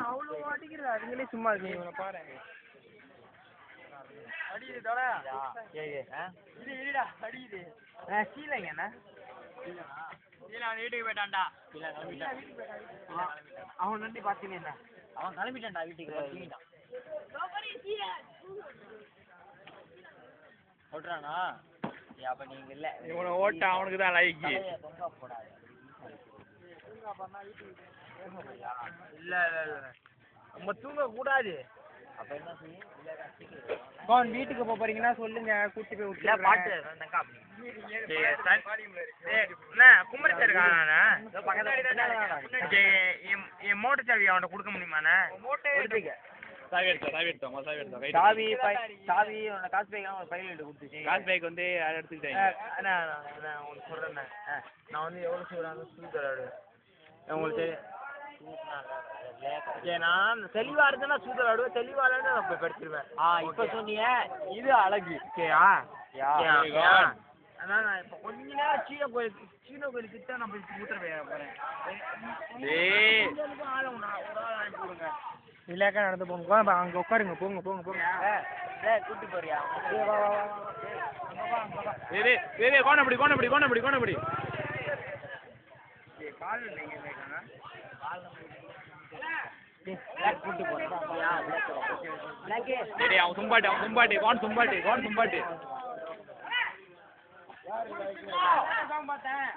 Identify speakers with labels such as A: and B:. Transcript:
A: அவ்வளோ அடிக்கிறதா அதுங்களே சும்மா இருக்கீங்க பாரு அடிக்குது தோட அடிக்குது கீழேங்க என்ன அவன் வீட்டுக்கு போயிட்டான்டா அவன் நன்றி பார்த்தீங்க என்ன அவன் கிளம்பிட்டான்டா வீட்டுக்கு சொல்றானா அப்ப நீங்க இல்ல இவனை ஓட்ட அவனுக்கு தான் லைக்கு இல்ல நம்ம தூங்க கூடாது அப்ப என்ன செய்யும் வீட்டுக்கு போறீங்கன்னா சொல்லுங்க கூட்டி போய் விட்டு பாட்டு குமரி என் மோட்டர் சாவி அவன்கிட்ட கொடுக்க முடியுமாண்ணே சாவி காசு பைக் பையில கொடுத்துச்சு காசு பைக் வந்து அதை எடுத்துக்கிட்டேன் உங்களுக்கு சொல்றேன் நான் வந்து எவ்வளவு சொல்றாங்க ஸ்கூல் விளையாடுவேன் உங்களுக்கு நான் தெளிவா இருந்தேன்னா சூத விளையாடுவேன் தெளிவா இல்லைன்னா நான் போய் படிச்சிருவேன் இப்ப சொன்னீங்க இது அழகு அதான் நான் இப்ப கொஞ்ச நேரம் சீன கோயில் கிட்ட நான் போய் ஊத்துற போறேன் போடுங்க இல்லக்கா நடந்து போங்க அங்க உட்காருங்க போங்க கூட்டி போறியா கோணப்படி கூட்டி போறேன் அவன் சும்பாட்டி கோன் சும்பாட்டி பார்த்தேன்